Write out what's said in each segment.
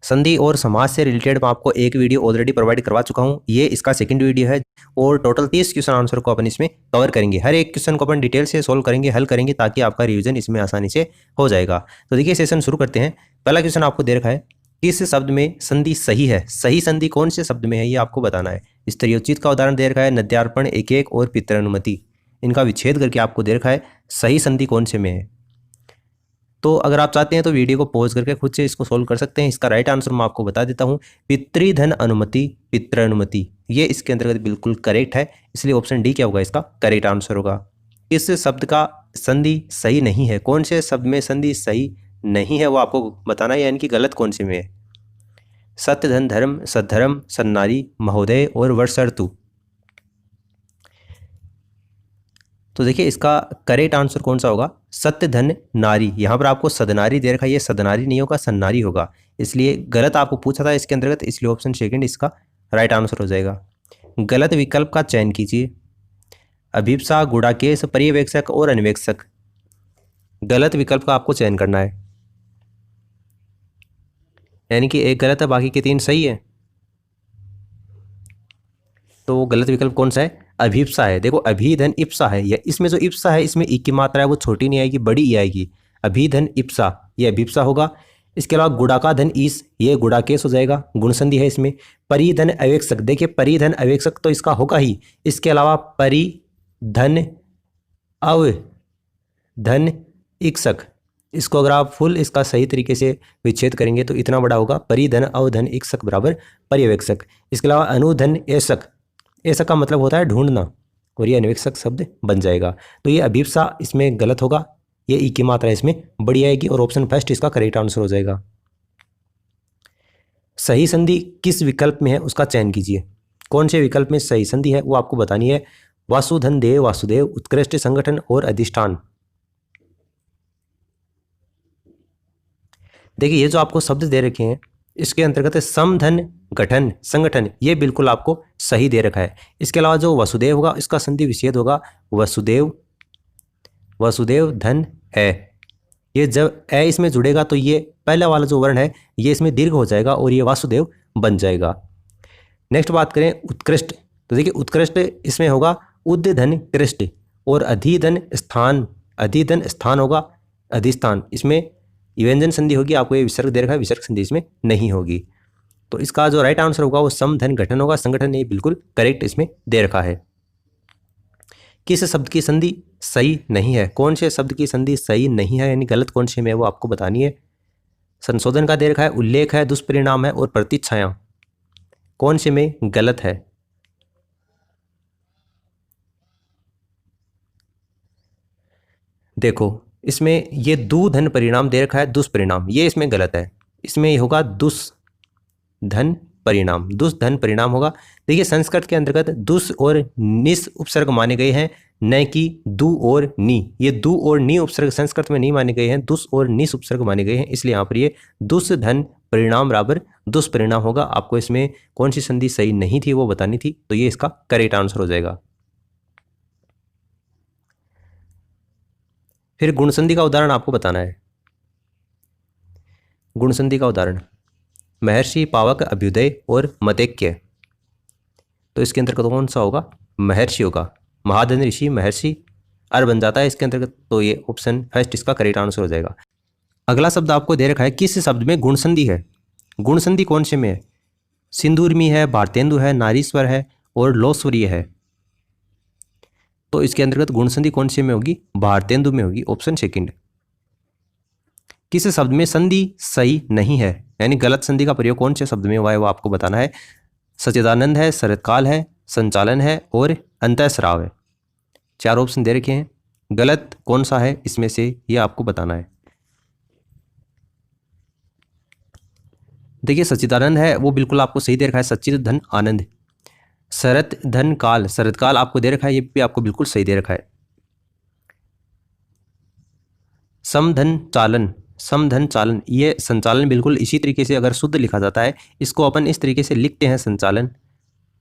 संधि और समास से रिलेटेड मैं आपको एक वीडियो ऑलरेडी प्रोवाइड करवा चुका हूं। ये इसका सेकंड वीडियो है और टोटल 30 क्वेश्चन आंसर को अपन इसमें कवर करेंगे। हर एक क्वेश्चन को अपन डिटेल से सोल्व करेंगे, हल करेंगे, ताकि आपका रिवीजन इसमें आसानी से हो जाएगा। तो देखिए सेशन शुरू करते हैं। पहला क्वेश्चन आपको दे रखा है, किस शब्द में संधि सही है? सही संधि कौन से शब्द में है ये आपको बताना है। स्तरीयोचित का उदाहरण दे रखा है, नद्यार्पण, एक एक और पितृनुमति। इनका विच्छेद करके आपको दे रखा है सही संधि कौन से में है। तो अगर आप चाहते हैं तो वीडियो को पॉज करके खुद से इसको सोल्व कर सकते हैं। इसका राइट आंसर मैं आपको बता देता हूं, पितृधन अनुमति, पितृनुमति, ये इसके अंतर्गत बिल्कुल करेक्ट है। इसलिए ऑप्शन डी क्या होगा इसका करेक्ट आंसर होगा। किस शब्द का संधि सही नहीं है? कौन से शब्द में संधि सही नहीं है वो आपको बताना है, यानी कि गलत कौन से में है। सत्य, धन, धर्म, सद्धर्म, सन्नारी, महोदय और वर्षर्तु। तो देखिए इसका करेक्ट आंसर कौन सा होगा? सत्य, धन, नारी। यहाँ पर आपको सदनारी दे रखा है, ये सदनारी नहीं होगा, सन्नारी होगा। इसलिए गलत आपको पूछा था इसके अंतर्गत, इसलिए ऑप्शन सेकंड इसका राइट आंसर हो जाएगा। गलत विकल्प का चयन कीजिए। अभिप्सा, गुणाकेश, पर्यवेक्षक और अन्वेक्षक। गलत विकल्प का आपको चयन करना है, यानी कि एक गलत है, बाकी के तीन सही है। तो गलत विकल्प कौन सा है? अभिप्सा है। देखो अभिधन इप्सा है, या इसमें जो इप्सा है इसमें ई की मात्रा है वो छोटी नहीं आएगी, बड़ी ई आएगी। अभिधन इप्सा ये अभिप्सा होगा। इसके अलावा गुड़ाका धन ईस, ये गुड़ाकेश हो जाएगा, गुण संधि है इसमें। परिधन अवेक्षक, देखिए परिधन अवेक्षक तो इसका होगा ही। इसके अलावा परिधन अवधन इक्षक, इसको अगर आप फुल इसका सही तरीके से विच्छेद करेंगे तो इतना बड़ा होगा, परिधन अवधन इक्षक बराबर पर्यवेक्षक। इसके अलावा अनुधन एषक, ऐसा का मतलब होता है ढूंढना, और ये अन्वेक्षक शब्द बन जाएगा। तो ये अभिप्सा इसमें गलत होगा, ये ई की मात्रा इसमें बड़ी आएगी, और ऑप्शन फर्स्ट इसका करेक्ट आंसर हो जाएगा। सही संधि किस विकल्प में है उसका चयन कीजिए। कौन से विकल्प में सही संधि है वो आपको बतानी है। वासुधन देव, वासुदेव, उत्कृष्ट, संगठन और अधिष्ठान। देखिए ये जो आपको शब्द दे रखे हैं इसके अंतर्गत समधन, गठन, संगठन, ये बिल्कुल आपको सही दे रखा है। इसके अलावा जो वसुदेव होगा इसका संधि विच्छेद होगा वसुदेव, वसुदेव धन है। ये जब ए इसमें जुड़ेगा तो ये पहला वाला जो वर्ण है ये इसमें दीर्घ हो जाएगा और ये वासुदेव बन जाएगा। नेक्स्ट बात करें उत्कृष्ट, तो देखिए उत्कृष्ट इसमें होगा उद्धधन कृष्ट, और अधिधन स्थान, अधिधन स्थान होगा अधिष्ठान, इसमें व्यंजन संधि होगी। आपको ये विसर्ग दे रखा है, विसर्ग संधि इसमें नहीं होगी। तो इसका जो राइट आंसर होगा वो समधन गठन होगा, संगठन ये बिल्कुल करेक्ट इसमें दे रखा है। किस शब्द की संधि सही नहीं है? कौन से शब्द की संधि सही नहीं है, यानी गलत कौन से में वो आपको बतानी है। संशोधन का दे रखा है, उल्लेख है, दुष्परिणाम है और प्रतिच्छाया। कौन से में गलत है? देखो इसमें ये दुधन परिणाम दे रखा है, दुष्परिणाम, ये इसमें गलत है। इसमें ये होगा दुष्धन परिणाम, दुष्धन परिणाम होगा। देखिए संस्कृत के अंतर्गत दुष और निस उपसर्ग माने गए हैं, न कि दु और नी। ये दु और नी उपसर्ग संस्कृत में नहीं माने गए हैं, दुष और निस उपसर्ग माने गए हैं, इसलिए यहाँ पर ये दुष्धन परिणाम बराबर दुष्परिणाम होगा। आपको इसमें कौन सी संधि सही नहीं थी वो बतानी थी, तो ये इसका करेक्ट आंसर हो जाएगा। फिर गुण संधि का उदाहरण आपको बताना है। गुण संधि का उदाहरण महर्षि, पावक, अभ्युदय और मतेक्य। तो इसके अंतर्गत कौन सा होगा? महर्षि होगा। महाधन ऋषि, महर्षि अर बन जाता है इसके अंतर्गत, तो ये ऑप्शन फर्स्ट इसका करेक्ट आंसर हो जाएगा। अगला शब्द आपको दे रखा है, किस शब्द में गुण संधि है? गुण संधि कौन से में है? सिंदूरमी है, भारतेंदु है, नारीश्वर है और लोस्वरीय है। तो इसके अंतर्गत गुण संधि कौन से में होगी? भारतेंदु में होगी, ऑप्शन सेकंड। किस शब्द में संधि सही नहीं है, यानी गलत संधि का प्रयोग कौन से शब्द में हुआ है वो आपको बताना है। सच्चिदानंद है, शरतकाल है, संचालन है और अंतःस्राव है। चार ऑप्शन दे रखे हैं, गलत कौन सा है इसमें से ये आपको बताना है। देखिए सच्चिदानंद है वो बिल्कुल आपको सही दे रखा है, सच्चिद धन आनंद। शरत धन काल, शरतकाल आपको दे रखा है, ये भी आपको बिल्कुल सही दे रखा है। समधन चालन, समधन चालन, ये संचालन बिल्कुल इसी तरीके से अगर शुद्ध लिखा जाता है, इसको अपन इस तरीके से लिखते हैं संचालन,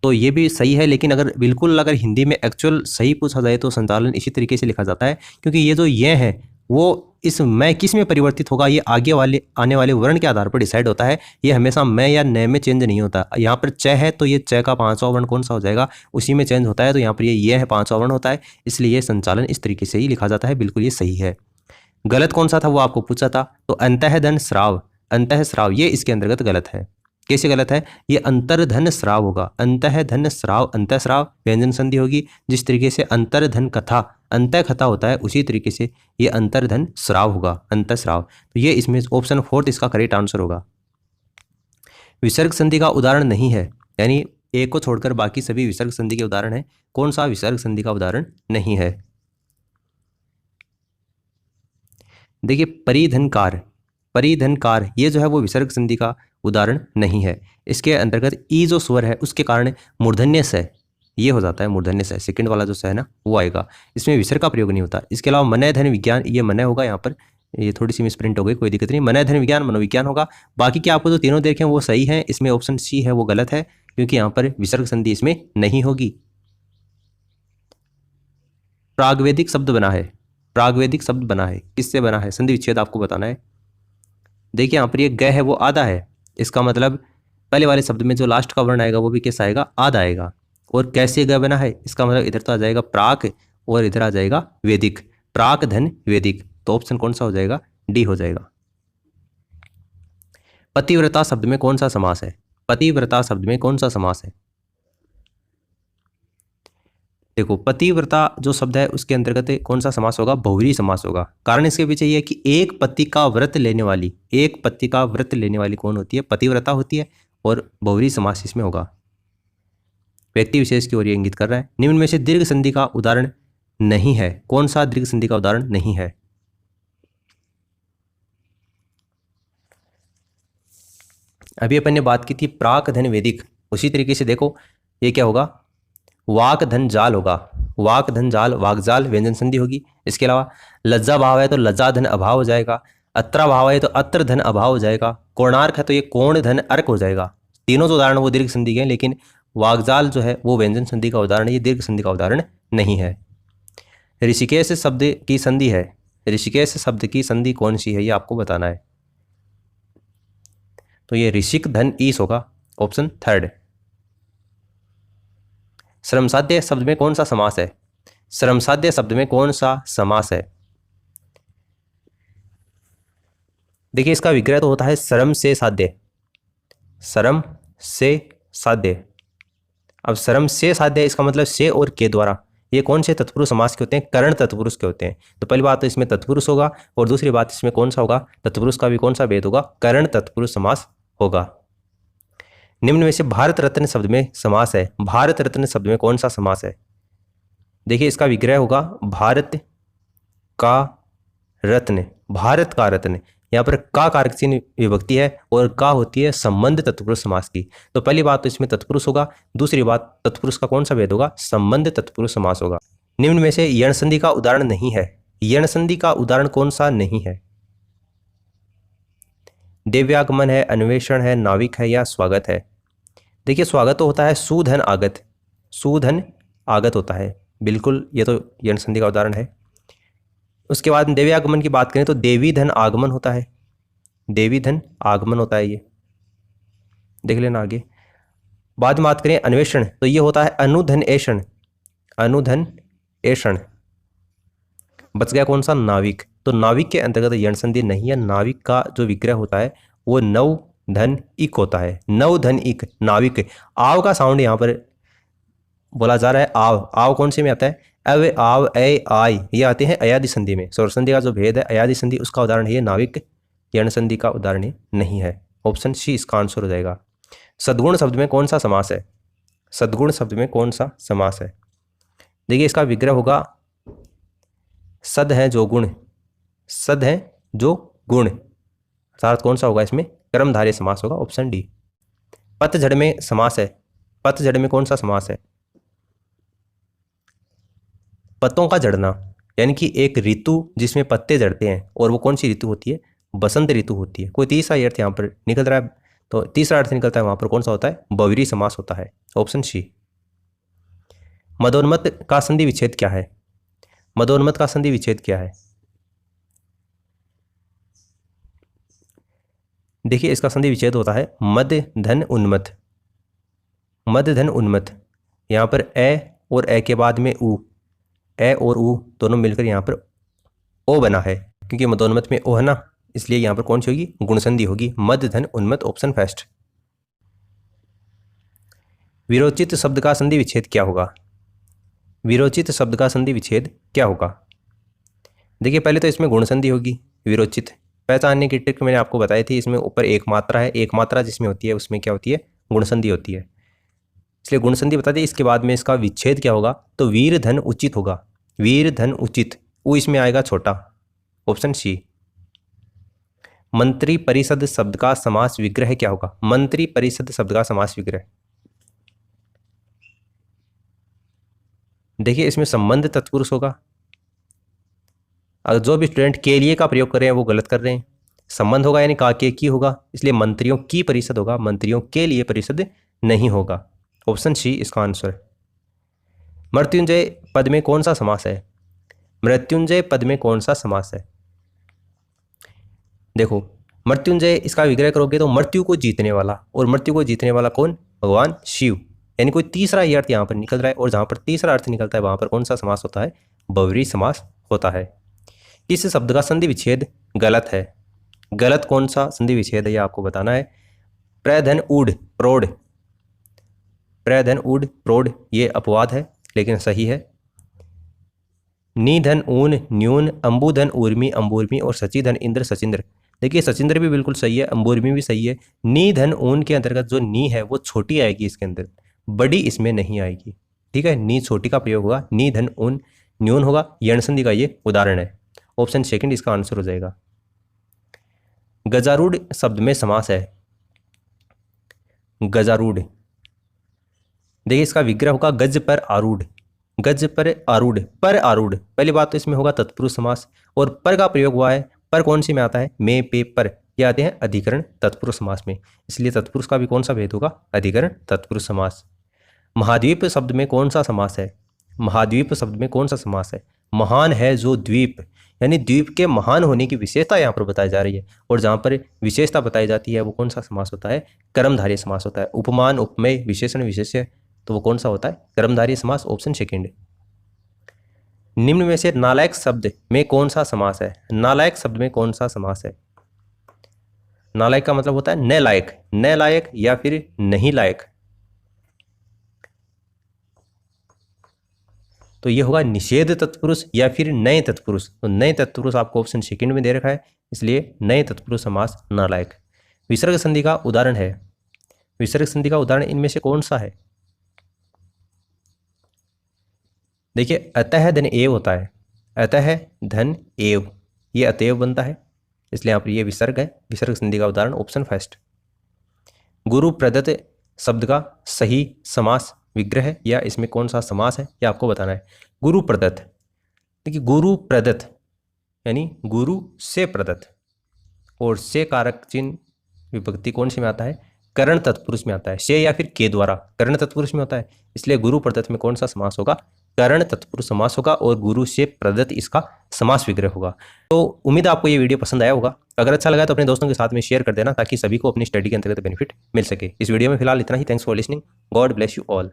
तो ये भी सही है। लेकिन अगर बिल्कुल अगर हिंदी में एक्चुअल सही पूछा जाए तो संचालन इसी तरीके से लिखा जाता है, क्योंकि ये जो ये है वो इस मैं किस में परिवर्तित होगा, ये आगे वाले आने वाले वर्ण के आधार पर डिसाइड होता है। ये हमेशा मैं या न में चेंज नहीं होता। यहाँ पर च है तो ये च का 5वां वर्ण कौन सा हो जाएगा, उसी में चेंज होता है। तो यहाँ पर ये है 5वां वर्ण होता है, इसलिए ये संचालन इस तरीके से ही लिखा जाता है। बिल्कुल ये सही है। गलत कौन सा था वो आपको पूछा था, तो अंतःधन स्राव, अंतः स्राव ये इसके अंतर्गत गलत है। कैसे गलत है, ये अंतर्धन स्राव होगा। अंतःधन स्राव, अंतः स्राव व्यंजन संधि होगी। जिस तरीके से अंतर्धन कथा अंतः कथा होता है, उसी तरीके से ये अंतर्धन स्राव होगा, अंतः स्राव। तो ये इसमें ऑप्शन 4 इसका करेक्ट आंसर होगा। विसर्ग संधि का उदाहरण नहीं है, यानी एक को छोड़कर बाकी सभी विसर्ग संधि के उदाहरण है। कौन सा विसर्ग संधि का उदाहरण नहीं है? देखिए परिधनकार, परिधनकार ये जो है वो विसर्ग संधि का उदाहरण नहीं है। इसके अंतर्गत ई जो स्वर है उसके कारण मूर्धन्य स ये हो जाता है, मूर्धन्य स, सेकंड वाला जो स है ना वो आएगा। इसमें विसर्ग का प्रयोग नहीं होता। इसके अलावा मनय धन विज्ञान, ये मनय होगा, यहाँ पर ये थोड़ी सी मिसप्रिंट हो गई, कोई दिक्कत नहीं। मनय धन विज्ञान मनोविज्ञान होगा। बाकी के आपको जो तीनों देखें वो सही हैं। इसमें ऑप्शन सी है वो गलत है, क्योंकि यहाँ पर विसर्ग संधि इसमें नहीं होगी। प्रागवेदिक शब्द बना है, प्रागवेदिक शब्द बना है, किससे बना है, संधि विच्छेद आपको बताना है। देखिए यहाँ पर ये ग है वो आधा है, इसका मतलब पहले वाले शब्द में जो लास्ट का वर्ण आएगा वो भी कैसा आएगा, आधा आएगा। और कैसे ग बना है, इसका मतलब इधर तो आ जाएगा प्राक और इधर आ जाएगा वेदिक, प्राक धन वेदिक। तो ऑप्शन कौन सा हो जाएगा, डी हो जाएगा। पतिव्रता शब्द में कौन सा समास है, पतिव्रता शब्द में कौन सा समास है? देखो पतिव्रता जो शब्द है उसके अंतर्गत कौन सा समास होगा, बहुव्रीहि समास होगा। कारण इसके पीछे ये है कि एक पति का व्रत लेने वाली, एक पति का व्रत लेने वाली कौन होती है, पतिव्रता होती है। और बहुव्रीहि समास इसमें होगा, व्यक्ति विशेष की ओर ये इंगित कर रहा है। निम्न में से दीर्घ संधि का उदाहरण नहीं है, कौन सा दीर्घ संधि का उदाहरण नहीं है? अभी अपन ने बात की थी प्राक धन वेदिक, उसी तरीके से देखो ये क्या होगा, वाक धन जाल होगा, वाक धन जाल, वाकजाल व्यंजन संधि होगी। इसके अलावा लज्जा भाव है तो लज्जा धन अभाव हो जाएगा, अत्रा भाव है तो अत्र धन अभाव हो जाएगा, कोणार्क है तो ये कोण धन अर्क हो जाएगा। तीनों जो उदाहरण वो दीर्घ संधि के हैं, लेकिन वाकजाल जो है वो व्यंजन संधि का उदाहरण है, ये दीर्घ संधि का उदाहरण नहीं है। ऋषिकेश शब्द की संधि है, ऋषिकेश शब्द की संधि कौन सी है ये आपको बताना है। तो ये ऋषिक धन ईस होगा, ऑप्शन 3। श्रमसाध्य शब्द में कौन सा समास है, श्रमसाध्य शब्द में कौन सा समास है? देखिए इसका विग्रह तो होता है श्रम से साध्य, श्रम से साध्य। अब श्रम से साध्य इसका मतलब से और के द्वारा, ये कौन से तत्पुरुष समास के होते हैं, कर्ण तत्पुरुष के होते हैं। तो पहली बात तो इसमें तत्पुरुष होगा, और दूसरी बात इसमें कौन सा होगा, तत्पुरुष का भी कौन सा भेद होगा, कर्ण तत्पुरुष समास होगा। निम्न में से भारत रत्न शब्द में समास है, भारत रत्न शब्द में कौन सा समास है? देखिए इसका विग्रह होगा भारत का रत्न, भारत का रत्न। यहाँ पर का कारक चिन्ह विभक्ति है और का होती है संबंध तत्पुरुष समास की। तो पहली बात तो इसमें तत्पुरुष होगा, दूसरी बात तत्पुरुष का कौन सा भेद होगा, संबंध तत्पुरुष समास होगा। निम्न में से यण संधि का उदाहरण नहीं है, यण संधि का उदाहरण कौन सा नहीं है? दिव्यागमन है, अन्वेषण है, नाविक है या स्वागत है? देखिए स्वागत तो होता है सुधन आगत, सुधन आगत होता है, बिल्कुल ये तो यण संधि का उदाहरण है। उसके बाद देव्यागमन की बात करें तो देवी धन आगमन होता है, देवी धन आगमन होता है, ये देख लेना आगे। बाद में बात करें अन्वेषण तो ये होता है अनुधन एषण, अनुधन एषण। बच गया कौन सा, नाविक। तो नाविक के अंतर्गत यण संधि नहीं है, नाविक का जो विग्रह होता है वो नव धन इक होता है, नव धन इक नाविक। आव का साउंड यहाँ पर बोला जा रहा है, आव, आव कौन से में आता है, अव आव ए आय ये आते हैं अयादि संधि में। स्वर संधि का जो भेद है अयादि संधि उसका उदाहरण है ये नाविक, यण संधि का उदाहरण नहीं है। ऑप्शन सी इसका आंसर हो जाएगा। सद्गुण शब्द में कौन सा समास है, सद्गुण शब्द में कौन सा समास है? देखिए इसका विग्रह होगा सद है जो गुण, सद है जो गुण, अर्थात कौन सा होगा इसमें, कर्मधारय समास होगा, ऑप्शन डी। पतझड़ में समास है, पतझड़ में कौन सा समास है? पत्तों का झड़ना, यानी कि एक ऋतु जिसमें पत्ते झड़ते हैं, और वो कौन सी ऋतु होती है, बसंत ऋतु होती है। कोई तीसरा अर्थ यहाँ पर निकल रहा है, तो तीसरा अर्थ निकलता है वहां पर कौन सा होता है, बहुव्रीहि समास होता है, ऑप्शन सी। मदोन्मत्त का संधि विच्छेद क्या है, मदोन्मत्त का संधि विच्छेद क्या है? देखिए इसका संधि विच्छेद होता है मध्य धन उन्मत्त, मध्य धन उन्मत्त। यहाँ पर ए और ए के बाद में ऊ, ए और ऊ दोनों मिलकर यहाँ पर ओ बना है, क्योंकि मदोन्मत्त में ओ है ना, इसलिए यहाँ पर कौन सी होगी, गुण संधि होगी, मध्य धन उन्मत्त, ऑप्शन फर्स्ट। विरोचित शब्द का संधि विच्छेद क्या होगा? विरोचित शब्द का संधि विच्छेद क्या होगा? देखिए पहले तो इसमें गुण संधि होगी। विरोचित पहचानने की ट्रिक मैंने आपको बताई थी, इसमें ऊपर एक मात्रा है, एक मात्रा जिसमें होती है उसमें क्या होती है, गुण संधि होती है, इसलिए गुण संधि बता दी। इसके बाद में इसका विच्छेद क्या होगा, तो वीर धन उचित होगा, वीर धन उचित, वो इसमें आएगा छोटा, ऑप्शन सी। मंत्री परिषद शब्द का समास विग्रह क्या होगा? मंत्री परिषद शब्द का समास विग्रह, देखिए इसमें संबंध तत्पुरुष होगा। अगर जो भी स्टूडेंट के लिए का प्रयोग कर रहे हैं वो गलत कर रहे हैं। संबंध होगा यानी का के की होगा, इसलिए मंत्रियों की परिषद होगा, मंत्रियों के लिए परिषद नहीं होगा, ऑप्शन सी इसका आंसर। मृत्युंजय पद में कौन सा समास है? मृत्युंजय पद में कौन सा समास है? देखो मृत्युंजय इसका विग्रह करोगे तो मृत्यु को जीतने वाला, और मृत्यु को जीतने वाला कौन? भगवान शिव, यानी कोई तीसरा ही अर्थ यहाँ पर निकल रहा है, और जहाँ पर तीसरा अर्थ निकलता है वहाँ पर कौन सा समास होता है? बहुव्रीहि समास होता है। इस शब्द का संधि विच्छेद गलत है, गलत कौन सा संधि विच्छेद है ये आपको बताना है। प्रधन ऊढ़ प्रौढ़, प्रधन ऊढ़ प्रौढ़ ये अपवाद है लेकिन सही है। निधन ऊन न्यून, अंबुधन ऊर्मी अंबुर्मी, और सचिधन इंद्र सचिंद्र, देखिए सचिंद्र भी बिल्कुल सही है, अंबुर्मी भी सही है। निधन ऊन के अंतर्गत जो नी है वो छोटी आएगी इसके अंदर, बड़ी इसमें नहीं आएगी, ठीक है। नी छोटी का प्रयोग होगा, निधन ऊन न्यून होगा, यण संधि का ये उदाहरण है, ऑप्शन सेकंड इसका आंसर हो जाएगा। गजारूढ़ शब्द में समास है, गजारूढ़, देखिए इसका विग्रह होगा गज पर आरूढ़, गज पर आरूढ़, पर आरूढ़, पहली बात तो इसमें होगा तत्पुरुष समास, और पर का प्रयोग हुआ है, पर कौन सी में आता है? में पे पर, ये आते हैं अधिकरण तत्पुरुष समास में, इसलिए तत्पुरुष का भी कौन सा भेद होगा? अधिकरण तत्पुरुष समास। महाद्वीप शब्द में कौन सा समास है? महाद्वीप शब्द में कौन सा समास है? महान है जो द्वीप, यानी द्वीप के महान होने की विशेषता यहाँ पर बताई जा रही है, और जहाँ पर विशेषता बताई जाती है वो कौन सा समास होता है? कर्मधारय समास होता है। उपमान उपमेय विशेषण विशेष्य, तो वो कौन सा होता है? कर्मधारय समास, ऑप्शन सेकंड। निम्न में से नालायक शब्द में कौन सा समास है? नालायक शब्द में कौन सा समास है? नालायक का मतलब होता है न लायक, न लायक या फिर नहीं लायक, तो ये होगा निषेध तत्पुरुष या फिर नए तत्पुरुष, तो नए तत्पुरुष आपको ऑप्शन सेकंड में दे रखा है, इसलिए नए तत्पुरुष समास नालायक। विसर्ग संधि का उदाहरण है, विसर्ग संधि का उदाहरण इनमें से कौन सा है? देखिए अतः धन एव होता है, अतः धन एव, ये अतएव बनता है, इसलिए यहाँ पर ये विसर्ग है, विसर्ग संधि का उदाहरण ऑप्शन फर्स्ट। गुरु प्रदत्त शब्द का सही समास विग्रह या इसमें कौन सा समास है ये आपको बताना है। गुरु प्रदत्त, देखिए गुरु प्रदत्त यानी गुरु से प्रदत्त, और से कारक चिन्ह विभक्ति कौन सी में आता है? करण तत्पुरुष में आता है, से या फिर के द्वारा करण तत्पुरुष में होता है, इसलिए गुरु प्रदत्त में कौन सा समास होगा? करण तत्पुरुष समास होगा, और गुरु से प्रदत्त इसका समास विग्रह होगा। तो उम्मीद है आपको ये वीडियो पसंद आया होगा, अगर अच्छा लगा तो अपने दोस्तों के साथ में शेयर कर देना ताकि सभी को अपनी स्टडी के अंतर्गत बेनिफिट मिल सके। इस वीडियो में फिलहाल इतना ही, thanks for listening, God bless you all.